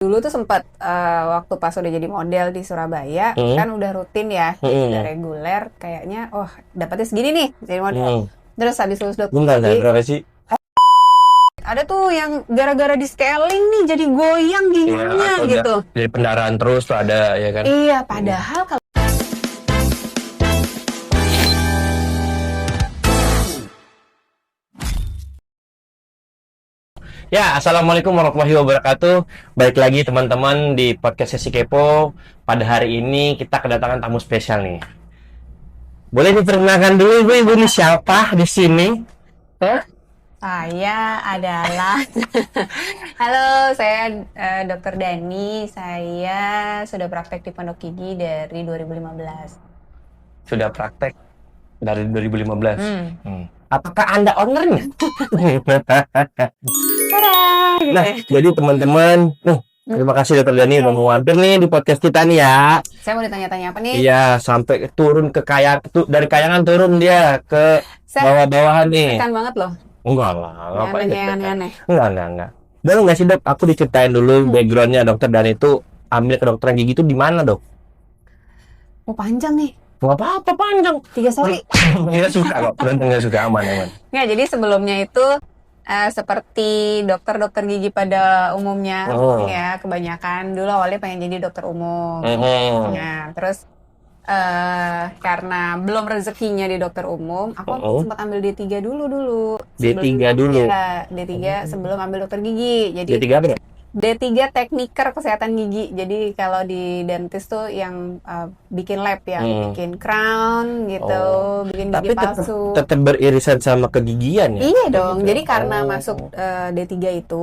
Dulu tuh sempat waktu pas udah jadi model di Surabaya, kan udah rutin ya, udah reguler, kayaknya, oh dapetnya segini nih jadi model. Terus habis lulus dokter Bentar, gigi, berapa sih? ada tuh yang gara-gara di scaling nih jadi goyang giginya atau gitu. jadi pendarahan terus tuh ada ya kan? Iya, padahal kalau Ya, assalamualaikum warahmatullahi wabarakatuh. Baik lagi teman-teman di podcast Sesi Kepo. Pada hari ini kita kedatangan tamu spesial nih. Boleh diperkenalkan dulu, Bu, Ibu ini siapa di sini? saya adalah halo, saya Dokter Dani. Saya sudah praktek di Pondok Gigi dari 2015. Sudah praktek dari 2015. Apakah Anda ownernya? Nah, jadi teman-teman, terima kasih Dokter Dani udah mau mampir nih di podcast kita nih ya. Saya mau ditanya-tanya apa nih? Iya, sampai turun ke dari kayangan turun dia ke Saya bawah-bawahan nih. tekan banget loh. Enggak lah, ngapain Nanya ditekan? yang aneh-aneh. Enggak. Dan enggak sih dok, aku diceritain dulu backgroundnya Dokter Dani itu ambil kedokteran gigi itu di mana dok? Oh, panjang nih. Nggak apa-apa panjang. 3 sorry. Kita suka kok, beruntung nggak suka aman. Nggak, jadi sebelumnya itu seperti dokter-dokter gigi pada umumnya, ya kebanyakan dulu awalnya pengen jadi dokter umum. Nah, terus karena belum rezekinya di dokter umum, aku sempat ambil D3 dulu. D3 dulu? Ya, D3 sebelum ambil dokter gigi. Jadi D3 apa? D3 tekniker kesehatan gigi. Jadi kalau di dentist tuh yang bikin lab, yang bikin crown gitu, bikin gigi palsu. Tetap beririsan sama kegigian ya? Iya dong. Jadi karena masuk D3 itu,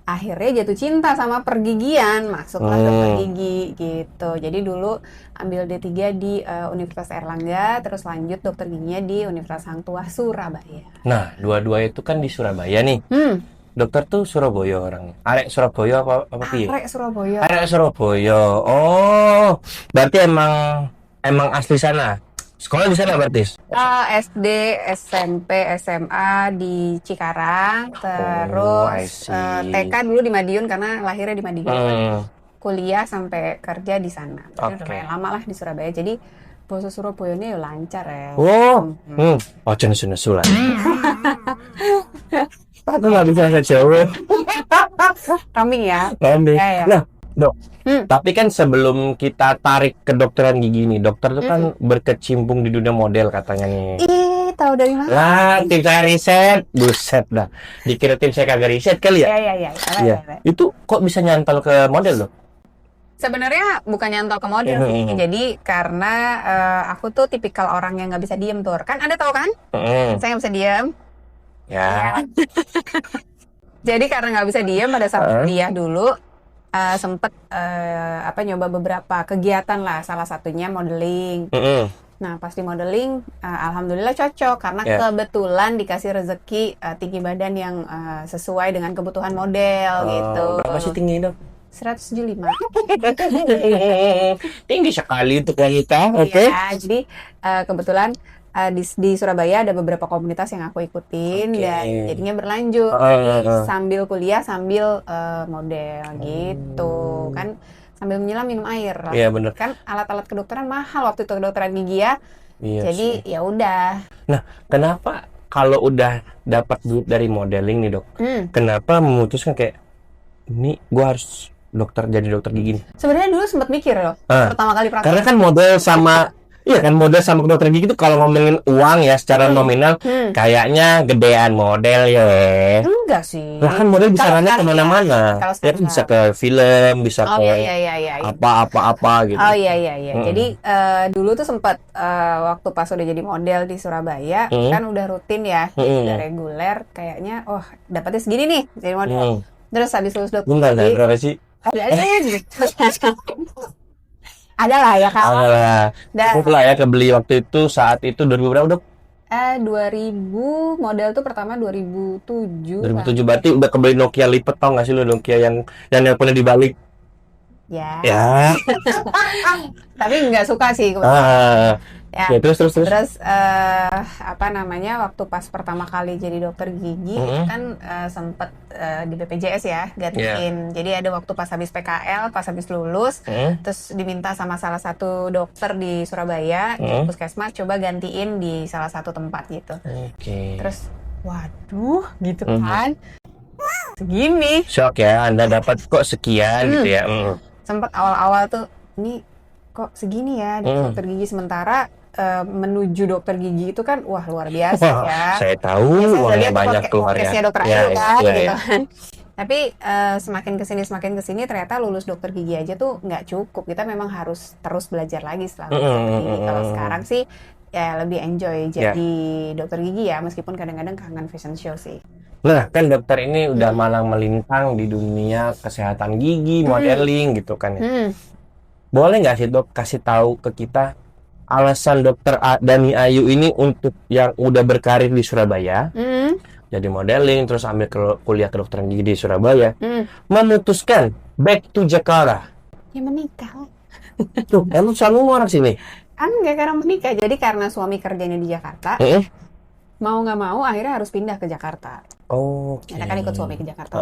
akhirnya jatuh cinta sama pergigian, masuklah dokter gigi gitu. Jadi dulu ambil D3 di Universitas Airlangga, terus lanjut dokter giginya di Universitas Hang Tuah Surabaya. Nah, dua-dua itu kan di Surabaya nih. Dokter tuh Surabaya orangnya. Arek Surabaya apa piye? Arek Surabaya. Arek Surabaya. Oh, berarti emang asli sana. Sekolah di sana berarti? SD, SMP, SMA di Cikarang, terus TK dulu di Madiun karena lahirnya di Madiun. Kuliah sampai kerja di sana. Udah lumayan lama lah di Surabaya. Jadi bahasa Surabaya ini lancar ya. Oh, jenis sulan. Aku nggak bisa bahasa Jawa. Kambing ya. Kambing. Ya. Nah, dok. Tapi kan sebelum kita tarik kedokteran gigi nih, dokter tuh kan berkecimpung di dunia model katanya nih. Ih, tahu dari mana? Lah, tim saya riset, buset dah. Dikira tim saya kagak riset kali ya? Iya. Itu kok bisa nyantol ke model loh? Sebenarnya bukan nyantol ke model sih. Jadi karena aku tuh tipikal orang yang nggak bisa diem tuh. Kan Anda tahu kan? Saya nggak bisa diem. Ya. Jadi karena nggak bisa diem pada saat kuliah dulu, sempet nyoba beberapa kegiatan lah. Salah satunya modeling. Nah, pas di modeling, alhamdulillah cocok karena kebetulan dikasih rezeki tinggi badan yang sesuai dengan kebutuhan model gitu. Berapa sih tinggi dok? 175. Tinggi sekali untuk wanita. Oke. Ya, jadi kebetulan di Surabaya ada beberapa komunitas yang aku ikutin dan jadinya berlanjut sambil kuliah sambil model gitu kan, sambil menyelam minum air. Iya benar. Kan alat-alat kedokteran mahal waktu itu, kedokteran gigi ya. Iya, jadi ya udah. Nah, kenapa kalau udah dapat duit dari modeling nih dok, kenapa memutuskan kayak ini gua harus jadi dokter gigi nih? Sebenarnya dulu sempat mikir loh pertama kali praktek. Karena kan model sama kedokteran gigi itu kalau ngomongin uang ya secara nominal kayaknya gedean model ya. Enggak sih. Lah kan model bisa nanya kemana-mana. Ya kan bisa ke film, bisa ke apa-apa gitu. Oh iya. Jadi dulu tuh sempat waktu pas udah jadi model di Surabaya, kan udah rutin ya, udah reguler, kayaknya dapetnya segini nih jadi model. Terus habis lulus dokter gigi, berapa sih? ada lah ya kak. Cukup lah ya kebeli waktu itu, saat itu 2000 berapa dok? 2000 model tuh pertama 2007. 2007 berarti udah kebeli Nokia lipet, tau gak sih lo Nokia yang nelponnya dibalik? Ya. Ya. Tapi nggak suka sih. Ya, Ya, terus. terus apa namanya, waktu pas pertama kali jadi dokter gigi kan sempet di BPJS ya gantiin. Jadi ada waktu pas habis PKL, pas habis lulus, terus diminta sama salah satu dokter di Surabaya, di puskesmas, coba gantiin di salah satu tempat gitu. Terus, waduh, gitu kan, segini. Shock ya, Anda dapat kok sekian gitu ya. Sempet awal-awal tuh, ini kok segini ya dokter gigi, sementara menuju dokter gigi itu kan wah luar biasa ya. Saya tahu uangnya banyak keluar ya. Podcastnya dokter Ayu kan gitu kan. Tapi semakin kesini ternyata lulus dokter gigi aja tuh nggak cukup. Kita memang harus terus belajar lagi setelah dokter gigi. Kalau sekarang sih ya lebih enjoy jadi dokter gigi ya, meskipun kadang-kadang kangen fashion show sih. Nah, kan dokter ini udah malang melintang di dunia kesehatan gigi, modeling gitu kan ya. Boleh nggak sih dok kasih tahu ke kita alasan dokter Dani Ayu ini untuk yang udah berkarir di Surabaya, jadi modeling, terus ambil kuliah kedokteran gigi di Surabaya, memutuskan back to Jakarta? Ya menikah. Tuh, emang selalu orang sini? Enggak, karena menikah. Jadi karena suami kerjanya di Jakarta, mau nggak mau akhirnya harus pindah ke Jakarta. Kita kan ikut suami ke Jakarta.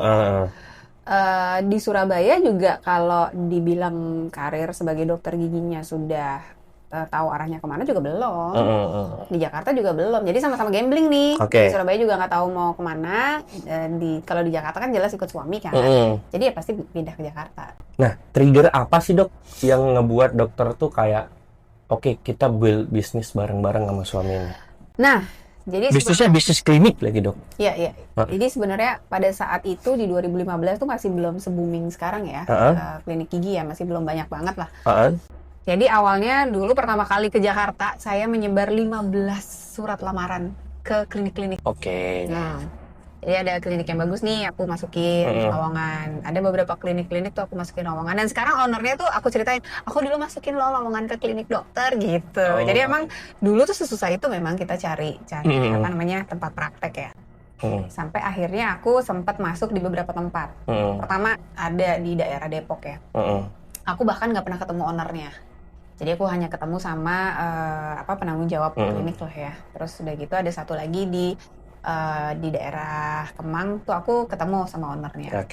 Di Surabaya juga kalau dibilang karir sebagai dokter giginya sudah tahu arahnya kemana juga belum. Di Jakarta juga belum. Jadi sama-sama gambling nih. Di Surabaya juga nggak tahu mau kemana. Kalau di Jakarta kan jelas ikut suami kan. Jadi ya pasti pindah ke Jakarta. Nah, trigger apa sih dok yang ngebuat dokter tuh kayak oke, kita build bisnis bareng-bareng sama suaminya? Nah, jadi bisnisnya bisnis klinik lagi dok? Iya. Jadi sebenarnya pada saat itu di 2015 tuh masih belum se-booming sekarang ya. Klinik gigi ya masih belum banyak banget lah. Jadi awalnya dulu pertama kali ke Jakarta saya menyebar 15 surat lamaran ke klinik-klinik. Nah, jadi ada klinik yang bagus nih aku masukin lowongan. Ada beberapa klinik-klinik tuh aku masukin lowongan. Dan sekarang ownernya tuh aku ceritain, aku dulu masukin lowongan ke klinik dokter gitu. Jadi emang dulu tuh sesusah itu memang kita cari apa namanya tempat praktek ya. Sampai akhirnya aku sempat masuk di beberapa tempat. Pertama ada di daerah Depok ya. Aku bahkan nggak pernah ketemu ownernya. Jadi aku hanya ketemu sama penanggung jawab klinik lah ya. Terus udah gitu ada satu lagi di daerah Kemang tuh aku ketemu sama ownernya.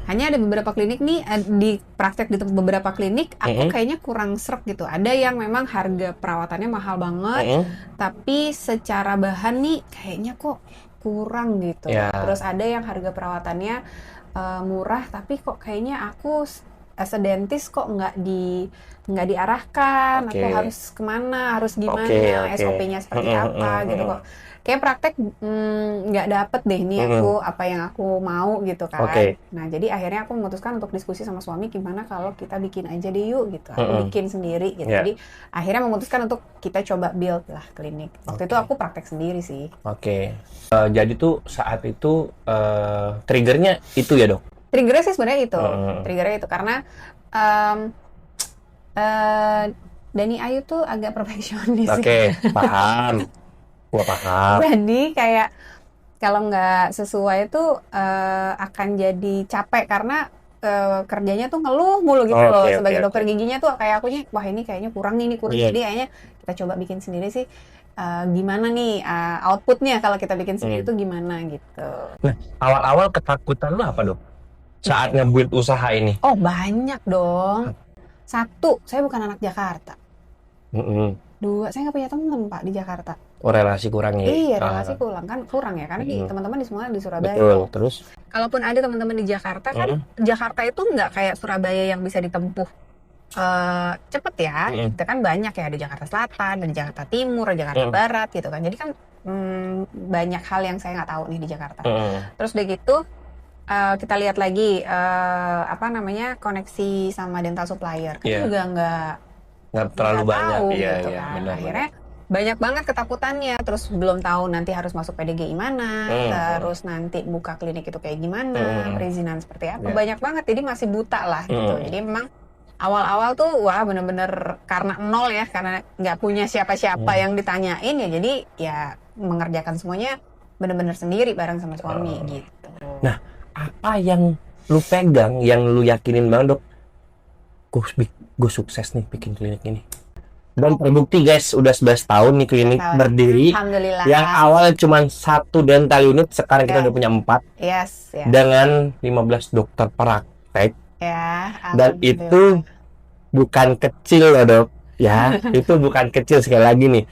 Hanya ada beberapa klinik nih di praktek di beberapa klinik aku kayaknya kurang srek gitu. Ada yang memang harga perawatannya mahal banget, tapi secara bahan nih kayaknya kok kurang gitu. Terus ada yang harga perawatannya murah, tapi kok kayaknya aku dentis kok nggak diarahkan, atau harus kemana, harus gimana, SOP-nya seperti apa gitu kok. Kayak praktek nggak dapet deh nih aku apa yang aku mau gitu kan. Nah jadi akhirnya aku memutuskan untuk diskusi sama suami gimana kalau kita bikin aja deh yuk gitu. Aku bikin sendiri gitu. Jadi akhirnya memutuskan untuk kita coba build lah klinik. Waktu itu aku praktek sendiri sih. Jadi tuh saat itu triggernya itu ya dok? Triggernya sih sebenarnya itu. Triggernya itu karena Dani Ayu tuh agak perfeksionis. Paham. Gua paham. Jadi kayak kalau nggak sesuai itu akan jadi capek karena kerjanya tuh ngeluh mulu gitu loh. Sebagai dokter giginya tuh kayak akunya, wah ini kayaknya kurang nih, ini kurang. Jadi kayaknya kita coba bikin sendiri sih. Gimana nih outputnya kalau kita bikin sendiri itu gimana gitu. Nah, awal-awal ketakutan lu apa dok? Saat nge-build usaha ini? Oh banyak dong. Satu, saya bukan anak Jakarta. Dua, saya nggak punya teman Pak di Jakarta. Relasi kurang ya? Iya, relasi kurang ya, karena teman-teman semua di Surabaya. Betul, terus? Kalaupun ada teman-teman di Jakarta kan, Jakarta itu nggak kayak Surabaya yang bisa ditempuh cepet ya. Itu kan banyak ya, ada Jakarta Selatan, ada Jakarta Timur, ada Jakarta Barat gitu kan. Jadi kan banyak hal yang saya nggak tahu nih di Jakarta. Terus udah gitu kita lihat lagi koneksi sama dental supplier kan juga nggak terlalu banyak gitu kan. Benar, akhirnya banyak banget ketakutannya, terus belum tahu nanti harus masuk PDGI mana, terus nanti buka klinik itu kayak gimana, perizinan seperti apa, banyak banget, jadi masih buta lah gitu. Jadi memang awal-awal tuh wah bener-bener karena nol ya, karena nggak punya siapa-siapa yang ditanyain ya, jadi ya mengerjakan semuanya bener-bener sendiri bareng sama suami gitu. Nah, apa yang lu pegang, yang lu yakinin banget dok, gue sukses nih bikin klinik ini? Dan terbukti guys, udah 11 tahun nih klinik berdiri. Alhamdulillah. Yang awal cuma 1 dental unit, sekarang kita udah punya 4. Yes, ya. Dengan 15 dokter praktek. Ya, dan itu bukan kecil loh dok. Ya, itu bukan kecil. Sekali lagi nih,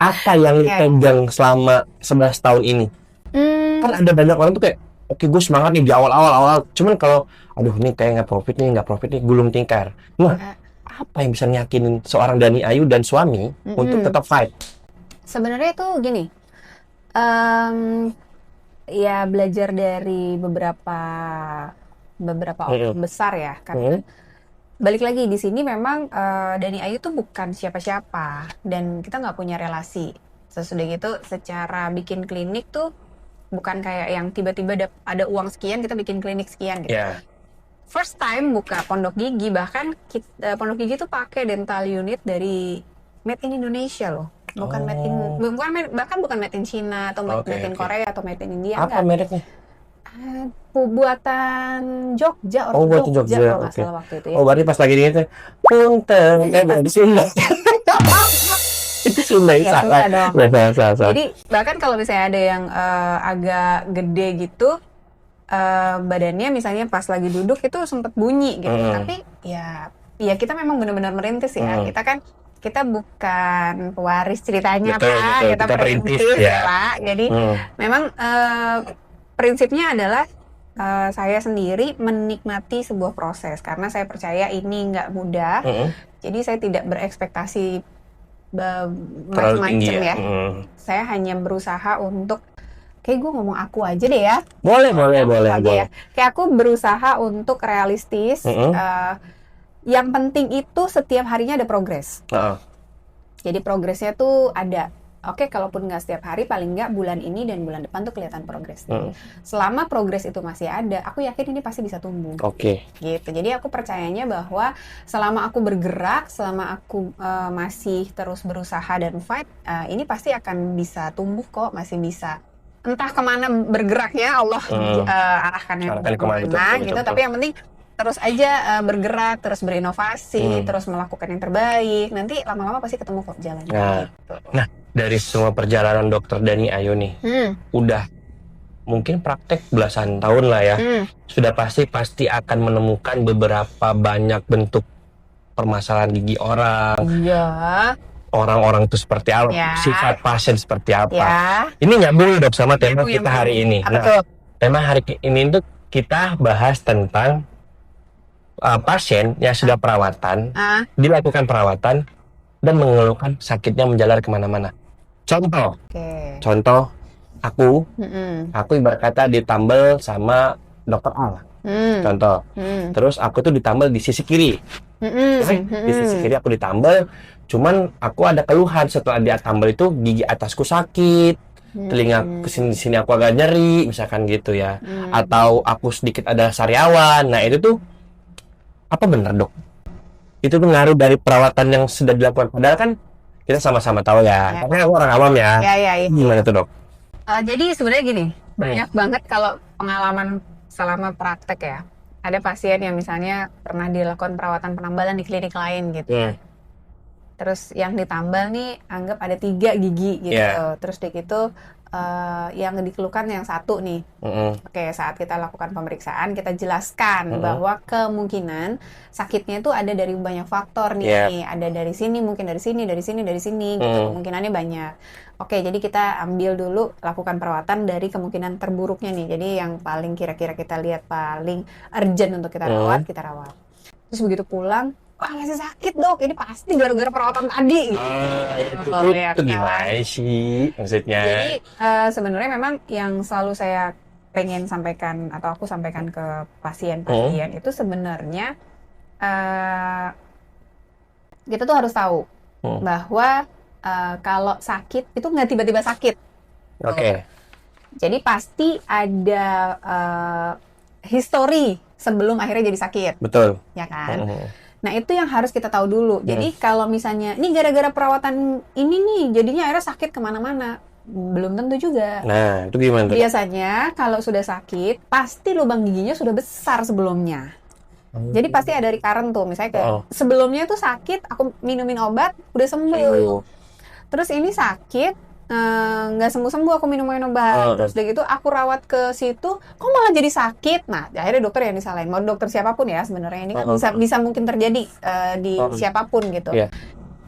apa yang dipegang selama 11 tahun ini? Kan ada banyak orang tuh kayak, oke gue semangat nih di awal. Cuman kalau, aduh nih kayak nggak profit nih, gulung tikar. Nah, apa yang bisa nyakinin seorang Dani Ayu dan suami untuk tetap fight? Sebenarnya itu gini, ya belajar dari beberapa orang besar ya, karena balik lagi di sini memang Dani Ayu tuh bukan siapa-siapa dan kita nggak punya relasi. Sesudah gitu, secara bikin klinik tuh bukan kayak yang tiba-tiba ada uang sekian kita bikin klinik sekian gitu. Yeah. First time buka pondok gigi, bahkan pondok gigi tuh pakai dental unit dari made in Indonesia loh, bukan bukan made in China atau made in Korea atau made in India. Apa mereknya? Buatan Jogja, buatan Jogja kalau nggak salah waktu itu ya. Berarti pas lagi ini tuh punten di Sunda. Itu Sunda itu salah. Jadi bahkan kalau misalnya ada yang agak gede gitu, badannya misalnya pas lagi duduk itu sempat bunyi gitu, tapi ya kita memang benar-benar merintis ya. Kita bukan pewaris ceritanya, Pak. Kita perintis ya, Pak. Jadi memang prinsipnya adalah saya sendiri menikmati sebuah proses karena saya percaya ini nggak mudah. Jadi saya tidak berekspektasi macam-macam ya. Saya hanya berusaha untuk kayak gue ngomong aku aja deh ya. Boleh. Ya. Kayak aku berusaha untuk realistis. Yang penting itu setiap harinya ada progres. Jadi progresnya tuh ada. Oke, kalaupun nggak setiap hari, paling nggak bulan ini dan bulan depan tuh kelihatan progres. Selama progres itu masih ada, aku yakin ini pasti bisa tumbuh. Gitu. Jadi aku percayanya bahwa selama aku bergerak, selama aku masih terus berusaha dan fight, ini pasti akan bisa tumbuh kok, masih bisa. Entah kemana bergeraknya, Allah arahkannya kemana gitu. Tapi yang penting terus aja bergerak, terus berinovasi, terus melakukan yang terbaik. Nanti lama-lama pasti ketemu kok jalannya. Gitu. Nah, dari semua perjalanan dokter Dani Ayu nih, udah mungkin praktek belasan tahun lah ya. Sudah pasti akan menemukan beberapa banyak bentuk permasalahan gigi orang. Iya. Orang-orang itu seperti apa, sifat pasien seperti apa. Ini nyambung dok sama tema kita hari ini. Nah, tema hari ini tuh kita bahas tentang pasien yang sudah perawatan, dilakukan perawatan dan mengeluhkan sakitnya menjalar kemana-mana. Contoh, aku ibarat kata ditambal sama dokter Al. Contoh, terus aku tuh ditambal di sisi kiri. Di sisi kiri aku ditambal, cuman aku ada keluhan setelah dia tambal itu gigi atasku sakit. Telinga kesini aku agak nyeri, misalkan gitu ya. Atau aku sedikit ada sariawan. Nah itu tuh apa benar dok? Itu tuh ngaruh dari perawatan yang sudah dilakukan. Padahal kan kita sama-sama tahu ya. Karena aku orang awam ya. Gimana tuh dok? Jadi sebenarnya gini, banyak banget kalau pengalaman selama praktek ya. Ada pasien yang misalnya pernah dilakukan perawatan penambalan di klinik lain gitu. Terus yang ditambal nih anggap ada 3 gigi gitu. Terus di gitu yang dikeluhkan yang 1 nih. Oke, saat kita lakukan pemeriksaan kita jelaskan bahwa kemungkinan sakitnya itu ada dari banyak faktor nih. Ada dari sini, mungkin dari sini gitu. Kemungkinannya banyak. Oke, jadi kita ambil dulu lakukan perawatan dari kemungkinan terburuknya nih. Jadi yang paling kira-kira kita lihat paling urgent untuk kita rawat, kita rawat. Terus begitu pulang, wah masih sakit dok, ini pasti gara-gara perawatan tadi. Itu gimana sih maksudnya? Jadi sebenarnya memang yang selalu saya pengen sampaikan atau aku sampaikan ke pasien-pasien itu sebenarnya kita tuh harus tahu bahwa kalau sakit itu nggak tiba-tiba sakit. Jadi pasti ada history sebelum akhirnya jadi sakit. Betul. Ya kan? Nah itu yang harus kita tahu dulu. Jadi kalau misalnya, ini gara-gara perawatan ini nih, jadinya akhirnya sakit kemana-mana. Belum tentu juga. Nah itu gimana? Biasanya kalau sudah sakit, pasti lubang giginya sudah besar sebelumnya. Jadi pasti ada recurrent tuh, misalnya kayak sebelumnya tuh sakit, aku minumin obat, udah sembuh. Terus ini sakit, nggak sembuh-sembuh, aku minumin obat. Terus udah gitu aku rawat ke situ, kok malah jadi sakit. Nah, akhirnya dokter yang disalahin. Mau dokter siapapun ya sebenarnya, ini kan bisa mungkin terjadi di siapapun gitu.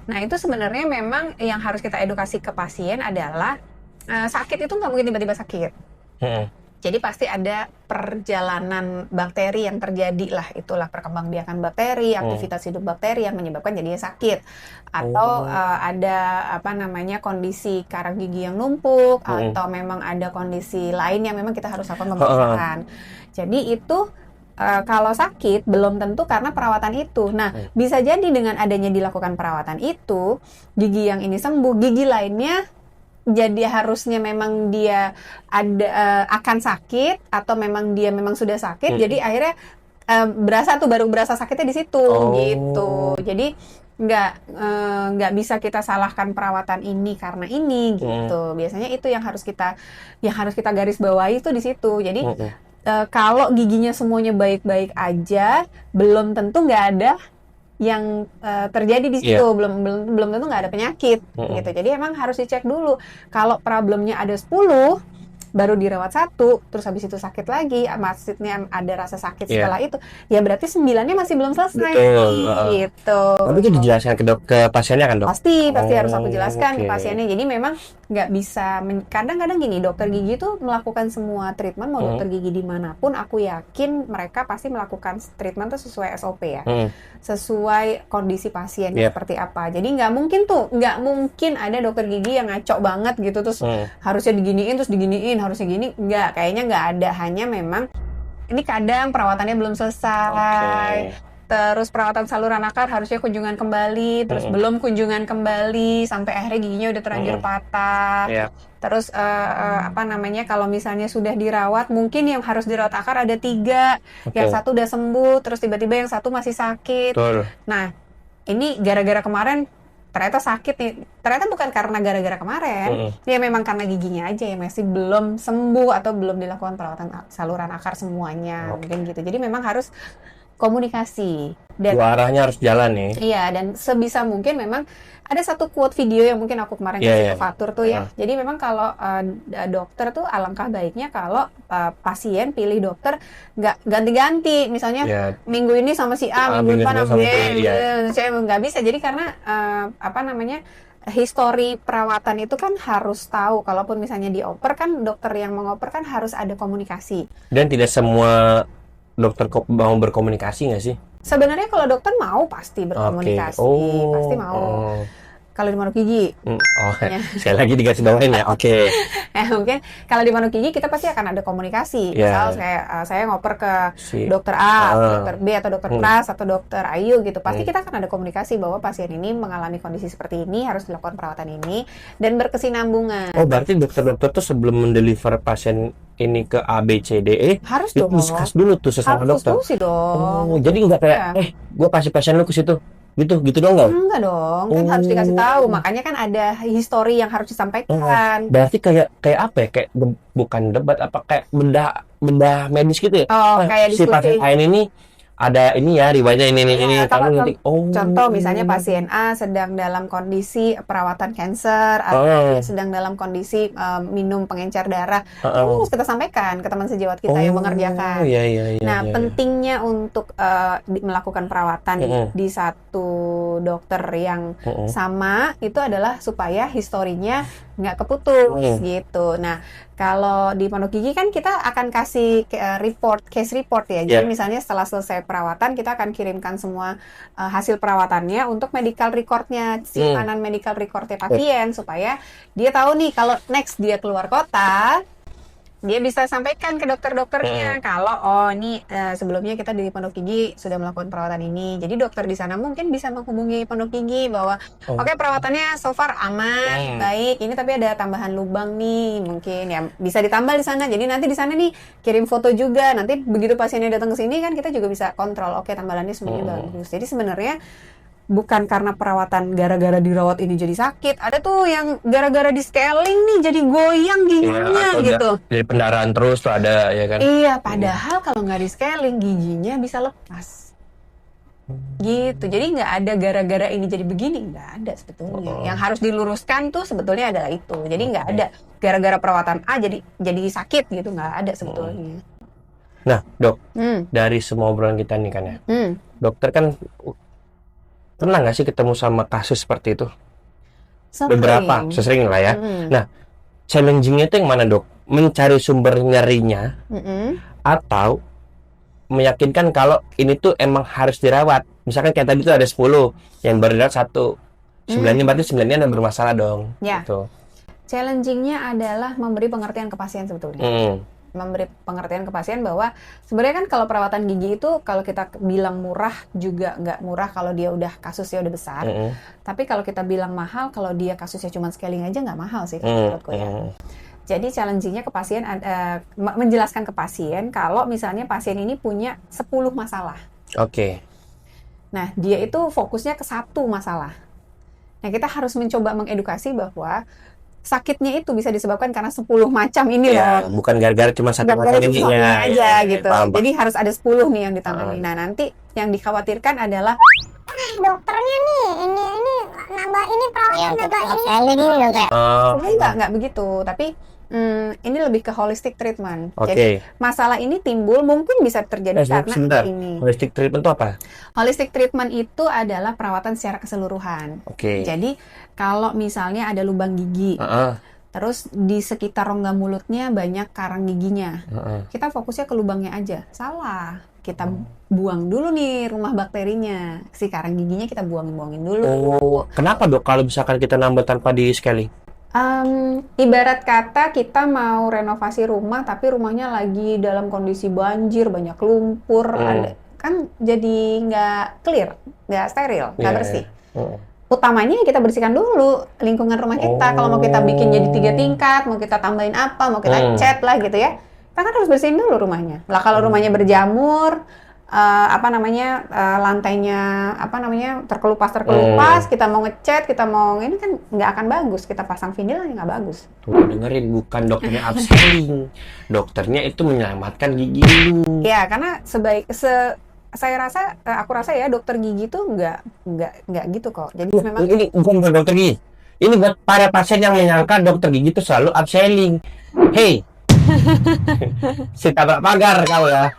Nah, itu sebenarnya memang yang harus kita edukasi ke pasien adalah sakit itu nggak mungkin tiba-tiba sakit. Jadi pasti ada perjalanan bakteri yang terjadi lah, itulah perkembangbiakan bakteri, aktivitas hidup bakteri yang menyebabkan jadinya sakit. Atau ada kondisi karang gigi yang numpuk, atau memang ada kondisi lain yang memang kita harus lakukan pemeriksaan. Jadi itu kalau sakit belum tentu karena perawatan itu. Nah, bisa jadi dengan adanya dilakukan perawatan itu, gigi yang ini sembuh, gigi lainnya jadi harusnya memang dia akan sakit atau memang dia memang sudah sakit. Jadi akhirnya baru berasa sakitnya di situ gitu. Jadi nggak bisa kita salahkan perawatan ini karena ini gitu. Biasanya itu yang harus kita garis bawahi itu di situ. Jadi kalau giginya semuanya baik-baik aja, belum tentu nggak ada yang terjadi di situ, belum tentu nggak ada penyakit gitu. Jadi emang harus dicek dulu. Kalau problemnya ada 10, baru dirawat 1, terus habis itu sakit lagi, maksudnya ada rasa sakit setelah itu, ya berarti 9-nya masih belum selesai. Gitu. Tapi itu dijelaskan ke pasiennya kan, Dok? Pasti harus aku jelaskan ke pasiennya. Jadi memang nggak bisa, kadang-kadang gini, dokter gigi tuh melakukan semua treatment, mau dokter gigi dimanapun, aku yakin mereka pasti melakukan treatment tuh sesuai SOP ya, sesuai kondisi pasiennya seperti apa. Jadi nggak mungkin ada dokter gigi yang ngaco banget gitu, terus harusnya diginiin, harusnya gini, kayaknya nggak ada. Hanya memang ini kadang perawatannya belum selesai, terus perawatan saluran akar harusnya kunjungan kembali, terus belum kunjungan kembali, sampai akhirnya giginya udah terlanjur patah. Terus kalau misalnya sudah dirawat, mungkin yang harus dirawat akar ada 3, yang 1 udah sembuh, terus tiba-tiba yang 1 masih sakit. Nah, ini gara-gara kemarin ternyata sakit nih, ternyata bukan karena gara-gara kemarin, ya memang karena giginya aja yang masih belum sembuh atau belum dilakukan perawatan saluran akar semuanya, mungkin gitu. Jadi memang harus komunikasi. Dan dua arahnya harus jalan nih. Iya, dan sebisa mungkin memang ada satu quote video yang mungkin aku kemarin kasih ke Fatur tuh ya. Jadi memang kalau dokter tuh alangkah baiknya kalau pasien pilih dokter nggak ganti-ganti. Misalnya minggu ini sama si A, minggu depan sama B. Saya nggak bisa. Jadi karena histori perawatan itu kan harus tahu. Kalaupun misalnya dioper kan, dokter yang mengoper kan harus ada komunikasi. Dan tidak semua dokter mau berkomunikasi nggak sih? Sebenarnya kalau dokter mau pasti berkomunikasi, pasti mau. Kalau di manuk gigi, sekali lagi digaris bawahin ya. Mungkin kalau di manuk gigi kita pasti akan ada komunikasi. Misal saya ngoper ke dokter A, dokter B, atau dokter Pras, atau dokter Ayu gitu. Pasti kita akan ada komunikasi bahwa pasien ini mengalami kondisi seperti ini, harus dilakukan perawatan ini, dan berkesinambungan. Oh, berarti dokter-dokter tuh sebelum mendeliver pasien ini ke A, B, C, D, E, harus dong discuss dulu tuh sesama dokter. Harus diskusi dong. Jadi nggak kayak, gue kasih pasien lu ke situ. Gitu dong nggak? Enggak dong, kan harus dikasih tahu. Makanya kan ada histori yang harus disampaikan. Berarti kayak apa ya? Kayak bukan debat, apa kayak benda medis gitu ya? Kayak si pasien lain ini ada ini ya, riwayatnya ini. Contoh misalnya pasien A sedang dalam kondisi perawatan kanker, atau sedang dalam kondisi minum pengencer darah, harus kita sampaikan ke teman sejawat kita yang mengerjakan. Pentingnya untuk melakukan perawatan di satu dokter yang sama itu adalah supaya historinya nggak keputus gitu. Nah, kalau di manuk gigi kan kita akan kasih case report ya. Jadi misalnya setelah selesai perawatan kita akan kirimkan semua hasil perawatannya untuk medical recordnya, simpanan medical recordnya pasien, supaya dia tahu nih kalau next dia keluar kota, dia bisa sampaikan ke dokter-dokternya kalau ini sebelumnya kita di Pondok Gigi sudah melakukan perawatan ini. Jadi dokter di sana mungkin bisa menghubungi Pondok Gigi bahwa oke, perawatannya so far aman, baik. Ini tapi ada tambahan lubang nih, mungkin ya bisa ditambal di sana. Jadi nanti di sana nih kirim foto juga. Nanti begitu pasiennya datang ke sini kan kita juga bisa kontrol. Oke, tambalannya semuanya bagus. Jadi sebenarnya bukan karena perawatan gara-gara dirawat ini jadi sakit. Ada tuh yang gara-gara di scaling nih jadi goyang giginya gitu. Jadi pendarahan terus tuh ada ya kan. Iya, padahal kalau nggak di scaling giginya bisa lepas. Gitu. Jadi nggak ada gara-gara ini jadi begini, nggak ada sebetulnya. Yang harus diluruskan tuh sebetulnya adalah itu. Jadi nggak ada gara-gara perawatan A jadi sakit gitu, nggak ada sebetulnya. Nah, Dok, dari semua obrolan kita nih kan ya, dokter kan pernah nggak sih ketemu sama kasus seperti itu? Beberapa, sesering lah ya. Nah, challenging-nya itu yang mana, Dok? Mencari sumber nyerinya atau meyakinkan kalau ini tuh emang harus dirawat. Misalkan kayak tadi tuh ada 10, yang baru dirawat 1. 9-nya berarti 9-nya ada bermasalah dong. Ya. Gitu. Challenging-nya adalah memberi pengertian ke pasien sebetulnya. Memberi pengertian ke pasien bahwa sebenarnya kan kalau perawatan gigi itu kalau kita bilang murah juga nggak murah kalau dia udah kasusnya udah besar. Tapi kalau kita bilang mahal kalau dia kasusnya cuma scaling aja nggak mahal sih menurutku ya. Jadi challenging-nya ke pasien, menjelaskan ke pasien kalau misalnya pasien ini punya 10 masalah. Oke. Nah, dia itu fokusnya ke 1 masalah. Nah, kita harus mencoba mengedukasi bahwa sakitnya itu bisa disebabkan karena 10 macam ini ya, loh. Bukan gara-gara cuma satu macam ini ya. Aja gitu. Paham. Jadi harus ada 10 nih yang ditangani. Nah, nanti yang dikhawatirkan adalah dokternya nih ini nambah ini perawatan nambah ini enggak begitu, tapi ini lebih ke holistic treatment. Oke. Jadi masalah ini timbul mungkin bisa terjadi karena sebentar. ini. Holistic treatment itu apa? Holistic treatment itu adalah perawatan secara keseluruhan. Oke. Jadi kalau misalnya ada lubang gigi, terus di sekitar rongga mulutnya banyak karang giginya, kita fokusnya ke lubangnya aja. Salah. Kita buang dulu nih rumah bakterinya. Si karang giginya kita buangin dulu. Oh, kenapa, Dok, kalau misalkan kita nambah tanpa di scaling? Ibarat kata kita mau renovasi rumah tapi rumahnya lagi dalam kondisi banjir, banyak lumpur, ada, kan jadi nggak clear, nggak steril, nggak bersih. Utamanya kita bersihkan dulu lingkungan rumah kita. Kalau mau kita bikin jadi 3 tingkat, mau kita tambahin apa, mau kita cat lah gitu ya, kita kan harus bersihin dulu rumahnya. Lah kalau rumahnya berjamur, lantainya terkelupas, kita mau ngecat, kita mau ini kan nggak akan bagus. Kita pasang vinyl aja nggak bagus. Tuh, dengerin, bukan dokternya upselling, dokternya itu menyelamatkan gigi lu. Ya, karena aku rasa ya dokter gigi tuh nggak gitu kok. Jadi memang ini bukan dokter gigi. Ini buat para pasien yang menyangka dokter gigi itu selalu upselling. Hey, si tabrak pagar kau ya.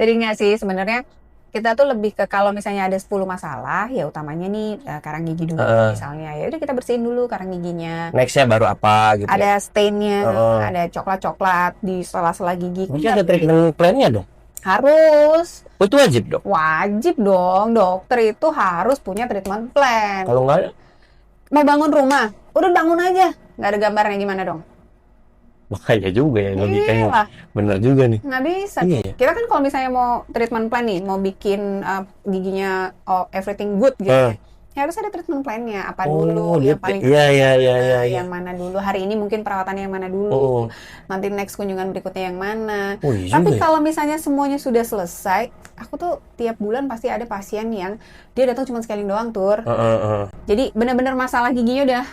Jadi nggak sih, sebenarnya kita tuh lebih ke kalau misalnya ada 10 masalah, ya utamanya nih karang gigi dulu misalnya. Ya udah kita bersihin dulu karang giginya. Nextnya baru apa gitu. Ada stainnya, ada coklat-coklat di sela-sela gigi. Mungkin ada treatment plan-nya dong? Harus. Oh, itu wajib dong? Wajib dong, dokter itu harus punya treatment plan. Kalau nggak? Mau bangun rumah, udah bangun aja. Nggak ada gambarnya gimana dong? Makanya juga ya logikanya. Iyalah. Bener juga nih. Nggak bisa. Iya. Kita kan kalau misalnya mau treatment plan nih, mau bikin giginya everything good gitu, ya harus ada treatment plan-nya. Apa dulu yang paling yang mana dulu, hari ini mungkin perawatan yang mana dulu, nanti next kunjungan berikutnya yang mana. Tapi kalau misalnya semuanya sudah selesai, aku tuh tiap bulan pasti ada pasien yang dia datang cuma scaling doang, Tur. Jadi benar-benar masalah giginya udah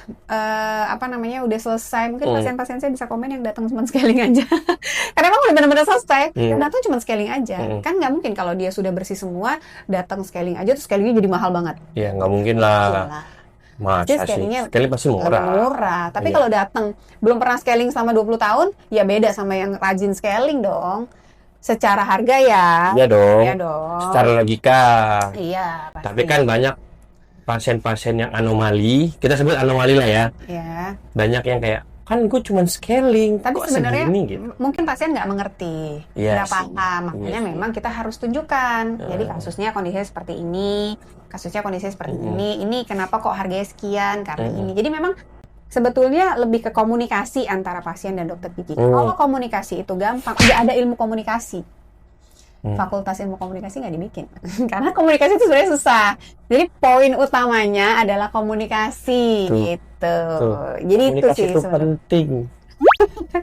udah selesai. Mungkin pasien-pasien saya bisa komen yang datang cuma scaling aja. Karena emang udah benar-benar selesai. Datang cuma scaling aja. Kan nggak mungkin kalau dia sudah bersih semua, datang scaling aja terus scalingnya jadi mahal banget. Iya, nggak mungkin lah. Masa sih? Scaling pasti murah. Tapi kalau datang belum pernah scaling selama 20 tahun, ya beda sama yang rajin scaling dong. Secara harga ya. Iya dong. Iya dong. Secara logika. Iya, pasti. Tapi kan banyak pasien-pasien yang anomali, kita sebut anomali lah ya. Iya. Banyak yang kayak, kan gue cuma scaling. Tapi kok sebenarnya segini, gitu. mungkin pasien nggak mengerti, nggak paham. Makanya memang kita harus tunjukkan. Jadi kasusnya kondisinya seperti ini, ini kenapa kok harganya sekian, karena ini. Jadi memang sebetulnya lebih ke komunikasi antara pasien dan dokter gigi. Kalau komunikasi itu gampang, udah ada ilmu komunikasi. Fakultas ilmu komunikasi nggak dibikin. Karena komunikasi itu sebenarnya susah. Jadi poin utamanya adalah komunikasi gitu. Jadi komunikasi itu sih itu penting.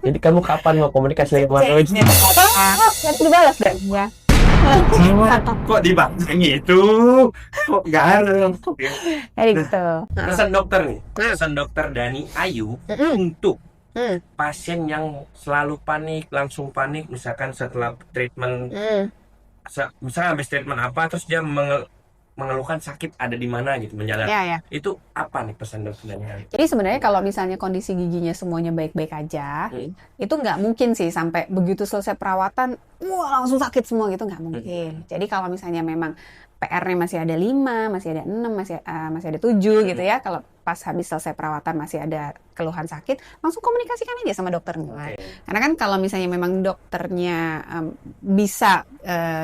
Jadi kamu kapan mau komunikasi dengan Mas Roji? Nanti dibalas deh gua. Kok dibaca gitu? Kok garam? Jadi gitu. Pesan dokter nih. Pesan dokter Dani Ayu untuk pasien yang selalu panik, langsung panik, misalkan setelah treatment, misalnya habis treatment apa, terus dia mengeluhkan sakit ada di mana gitu menjalar. Ya. Itu apa nih pesan dokternya? Jadi sebenarnya kalau misalnya kondisi giginya semuanya baik-baik aja, itu nggak mungkin sih sampai begitu selesai perawatan, wah langsung sakit semua gitu, nggak mungkin. Jadi kalau misalnya memang PR-nya masih ada 5, masih ada 6, masih ada 7 gitu ya, kalau pas habis selesai perawatan masih ada keluhan sakit, langsung komunikasikan aja sama dokternya. Karena kan kalau misalnya memang dokternya bisa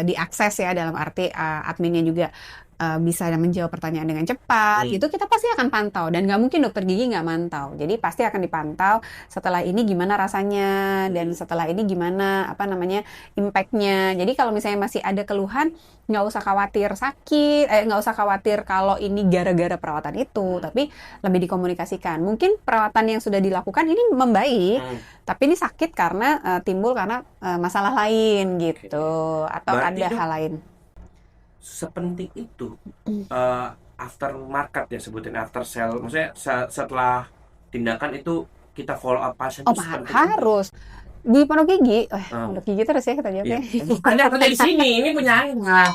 diakses ya, dalam arti adminnya juga bisa menjawab pertanyaan dengan cepat, itu kita pasti akan pantau, dan nggak mungkin dokter gigi nggak mantau. Jadi pasti akan dipantau setelah ini gimana rasanya, dan setelah ini gimana impact-nya. Jadi kalau misalnya masih ada keluhan, nggak usah khawatir sakit, nggak usah khawatir kalau ini gara-gara perawatan itu, tapi lebih dikomunikasikan. Mungkin perawatan yang sudah dilakukan ini membaik, tapi ini sakit karena timbul karena masalah lain gitu, atau Berarti ada hal lain. Sepenting itu after market ya, sebutin after sale, maksudnya setelah tindakan itu kita follow up pasien. Oh, harus di pondok gigi, pondok gigi terus ya kita jawabnya. Anda ada di sini, ini punya Nah,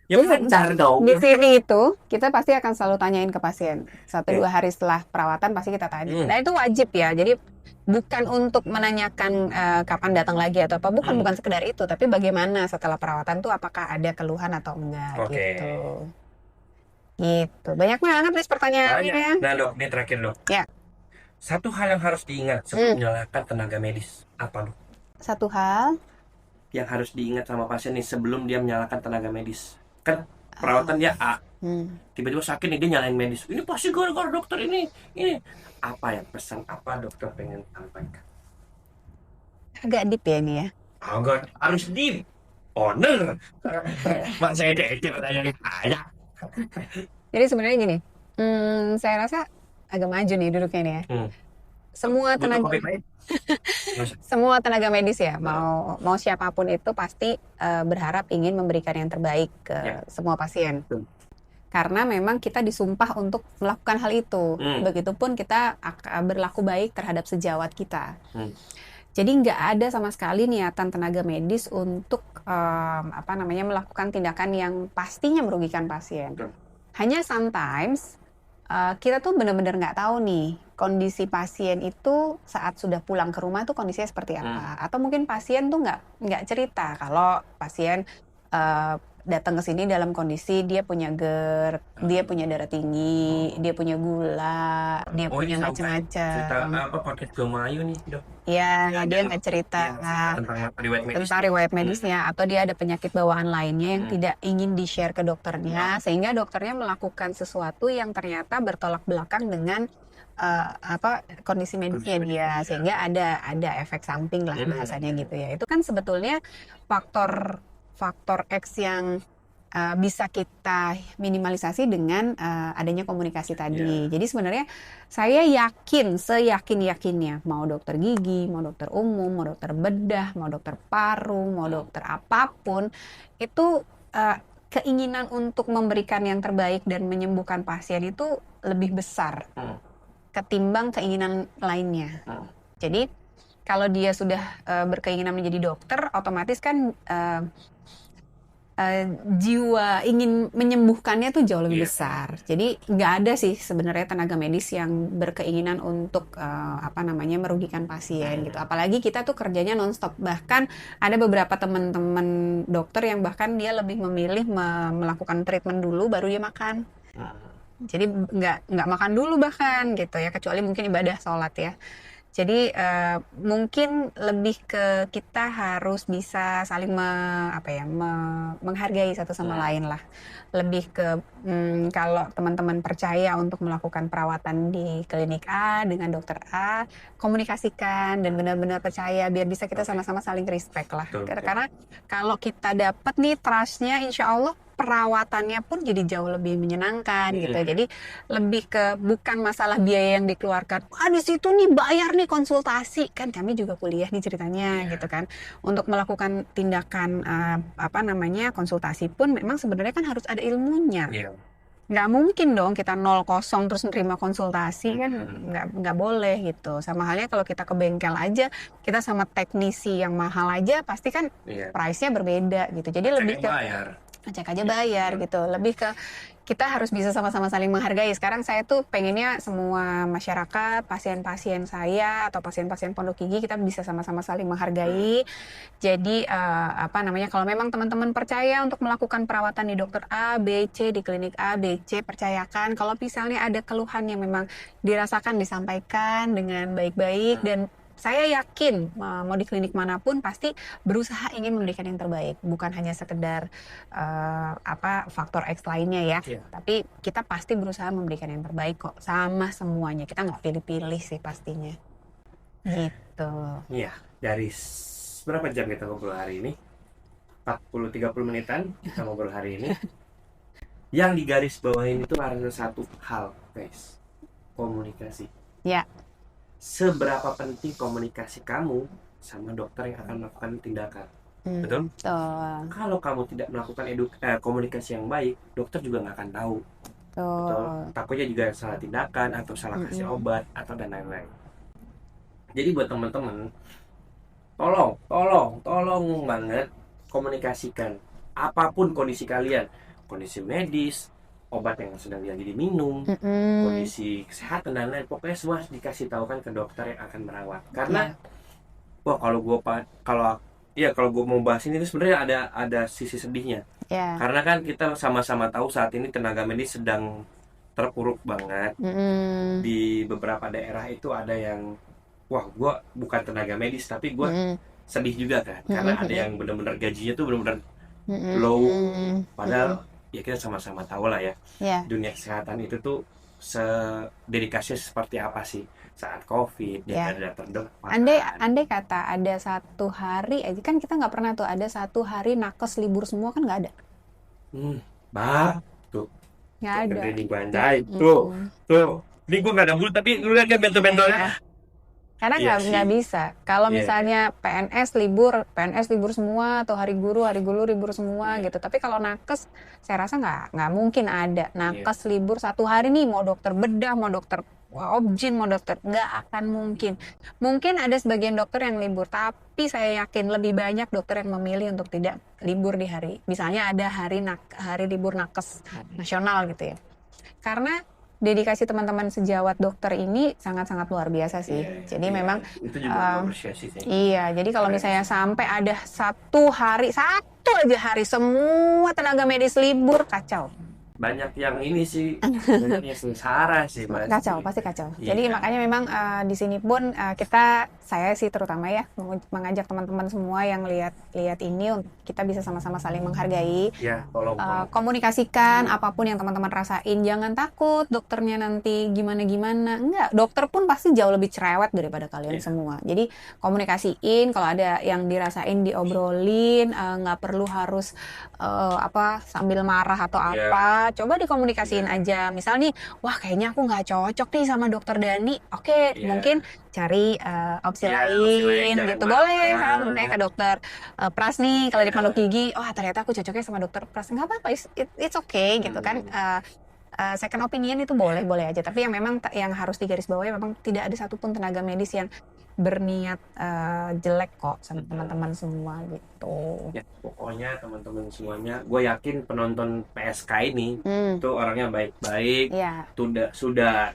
ya benar dong. Di sini itu kita pasti akan selalu tanyain ke pasien 1-2 hari setelah perawatan, pasti kita tanya. Nah itu wajib ya. Jadi bukan untuk menanyakan kapan datang lagi atau apa, bukan sekedar itu, tapi bagaimana setelah perawatan tuh, apakah ada keluhan atau enggak gitu. Banyak banget nih pertanyaannya. Nah dok, ini terakhir dok. Ya. Satu hal yang harus diingat sebelum menyalahkan tenaga medis, apa dok? Satu hal yang harus diingat sama pasien nih sebelum dia menyalahkan tenaga medis. Kan perawatan dia A, tiba-tiba sakit nih dia nyalain medis. Ini pasti gara-gara dokter ini. Apa yang pesan apa dokter pengen sampaikan? agak deep ya ini ya. Agak harus deep. Owner. Mak saya tanya. Jadi sebenarnya gini, saya rasa agak maju nih duduknya nih ya. Semua tenaga medis ya, mau siapapun itu pasti berharap ingin memberikan yang terbaik ke semua pasien. Karena memang kita disumpah untuk melakukan hal itu. Begitupun kita berlaku baik terhadap sejawat kita. Jadi nggak ada sama sekali niatan tenaga medis untuk melakukan tindakan yang pastinya merugikan pasien. Hanya sometimes kita tuh benar-benar nggak tahu nih kondisi pasien itu saat sudah pulang ke rumah tuh kondisinya seperti apa. Atau mungkin pasien tuh nggak cerita kalau pasien datang ke sini dalam kondisi dia punya GERD, dia punya darah tinggi, dia punya gula, dia punya macam-macam. Cerita podcast Gomayu nih dok? Iya, dia nggak cerita tentang riwayat medisnya, atau dia ada penyakit bawaan lainnya yang tidak ingin di-share ke dokternya, sehingga dokternya melakukan sesuatu yang ternyata bertolak belakang dengan kondisi medisnya dia, sehingga ada efek samping lah bahasanya gitu ya. Itu kan sebetulnya faktor X yang bisa kita minimalisasi dengan adanya komunikasi tadi. Jadi sebenarnya saya seyakin-yakinnya, mau dokter gigi, mau dokter umum, mau dokter bedah, mau dokter paru, mau dokter apapun, itu keinginan untuk memberikan yang terbaik dan menyembuhkan pasien itu lebih besar ketimbang keinginan lainnya. Jadi kalau dia sudah berkeinginan menjadi dokter, otomatis kan jiwa ingin menyembuhkannya tuh jauh lebih besar. Jadi nggak ada sih sebenarnya tenaga medis yang berkeinginan untuk merugikan pasien gitu. Apalagi kita tuh kerjanya nonstop. Bahkan ada beberapa teman-teman dokter yang bahkan dia lebih memilih melakukan treatment dulu baru dia makan. Jadi nggak makan dulu bahkan gitu ya, kecuali mungkin ibadah sholat ya. Jadi mungkin lebih ke kita harus bisa saling menghargai satu sama lain lah. Lebih ke kalau teman-teman percaya untuk melakukan perawatan di klinik A dengan dokter A, komunikasikan dan benar-benar percaya biar bisa kita sama-sama saling respect lah. Karena kalau kita dapat nih trust-nya, insya Allah perawatannya pun jadi jauh lebih menyenangkan gitu. Jadi lebih ke bukan masalah biaya yang dikeluarkan. Di situ nih bayar nih konsultasi, kan kami juga kuliah nih ceritanya gitu kan. Untuk melakukan tindakan konsultasi pun memang sebenarnya kan harus ada ilmunya. Nggak mungkin dong kita 0-0 terus nerima konsultasi, kan nggak boleh gitu. Sama halnya kalau kita ke bengkel aja, kita sama teknisi yang mahal aja pasti kan price-nya berbeda gitu. Jadi lebih ke cek aja bayar gitu. Lebih ke kita harus bisa sama-sama saling menghargai. Sekarang saya tuh pengennya semua masyarakat, pasien-pasien saya atau pasien-pasien pondok gigi kita bisa sama-sama saling menghargai. Jadi kalau memang teman-teman percaya untuk melakukan perawatan di dokter A, B, C, di klinik A, B, C, percayakan. Kalau misalnya ada keluhan yang memang dirasakan, disampaikan dengan baik-baik, dan saya yakin mau di klinik manapun pasti berusaha ingin memberikan yang terbaik, bukan hanya sekedar faktor X lainnya ya. Tapi kita pasti berusaha memberikan yang terbaik kok sama semuanya. Kita nggak pilih-pilih sih pastinya. Gitu. Iya, dari berapa jam kita ngobrol hari ini? 40-30 menitan kita ngobrol hari ini. Yang digaris bawahin itu karena satu hal, guys. Komunikasi. Ya. Seberapa penting komunikasi kamu sama dokter yang akan melakukan tindakan. Betul? Kalau kamu tidak melakukan komunikasi yang baik, dokter juga nggak akan tahu. Betul? Takutnya juga salah tindakan atau salah kasih obat atau dan lain-lain. Jadi buat teman-teman, tolong banget komunikasikan apapun kondisi kalian, kondisi medis, obat yang sedang lagi diminum, kondisi kesehatan dan lain, pokoknya semua dikasih tahu kan ke dokter yang akan merawat. Karena kalau gue mau bahas ini sebenarnya ada sisi sedihnya. Karena kan kita sama-sama tahu saat ini tenaga medis sedang terpuruk banget. Di beberapa daerah itu ada yang gue bukan tenaga medis tapi gue sedih juga kan, karena ada yang benar-benar gajinya tuh benar-benar low, padahal ya kita sama-sama tahu lah ya, dunia kesehatan itu tuh dedikasinya seperti apa sih saat COVID, dia ada terdepan. Andai kata ada satu hari aja, kan kita nggak pernah tuh ada satu hari nakes libur semua, kan nggak ada. Tuh nggak ada. Ini banjai tuh. Ini gue nggak ada bulu tapi lu lihat kan bentol-bentolnya. Karena nggak bisa. Kalau misalnya PNS libur semua, atau hari guru libur semua gitu. Tapi kalau nakes, saya rasa nggak mungkin ada nakes libur satu hari nih, mau dokter bedah, mau dokter objin, mau dokter, nggak akan mungkin. Mungkin ada sebagian dokter yang libur, tapi saya yakin lebih banyak dokter yang memilih untuk tidak libur di hari. Misalnya ada hari libur nakes nasional gitu ya. Karena dedikasi teman-teman sejawat dokter ini sangat-sangat luar biasa sih. Jadi memang itu juga apresiasi sih. Iya, jadi kalau misalnya sampai ada satu aja hari semua tenaga medis libur, kacau. Banyak yang ini sih, banyak yang sengsara sih. Pasti kacau. Jadi makanya memang di sini pun saya sih terutama ya mengajak teman-teman semua yang lihat ini, kita bisa sama-sama saling menghargai. Tolong. Komunikasikan apapun yang teman-teman rasain, jangan takut dokternya nanti gimana-gimana. Enggak, dokter pun pasti jauh lebih cerewet daripada kalian semua. Jadi komunikasiin, kalau ada yang dirasain diobrolin, nggak perlu harus sambil marah atau apa. Coba dikomunikasiin aja. Misal nih, wah kayaknya aku nggak cocok nih sama dokter Dani. Oke, mungkin cari opsi lain gitu. Boleh kan, kayak ke dokter Pras nih, kalau di pondok gigi, ternyata aku cocoknya sama dokter Pras. Nggak apa-apa, it's okay gitu kan. Second opinion itu boleh aja. Tapi yang memang yang harus digarisbawahi memang tidak ada satupun tenaga medis yang berniat jelek kok sama teman-teman semua gitu. Ya, pokoknya teman-teman semuanya, gue yakin penonton PSK ini tuh orangnya baik-baik. Sudah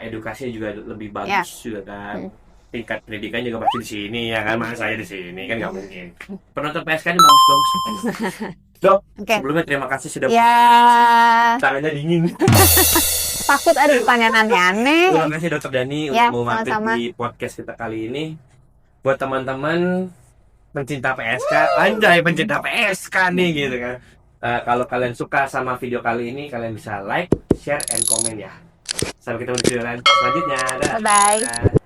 edukasinya juga lebih bagus juga kan. Tingkat pendidikan juga pasti di sini ya kan, masa saya di sini kan nggak mungkin. Penonton PSK ini bagus. Dok, sebelumnya terima kasih sudah tangannya dingin. Takut ada pertanyaan aneh-aneh. Terima kasih Dokter Dani untuk mampir di podcast kita kali ini. Buat teman-teman pencinta PSK, pencinta PSK nih gitu kan. Kalau kalian suka sama video kali ini, kalian bisa like, share, and comment ya. Sampai ketemu di video selanjutnya. Bye-bye.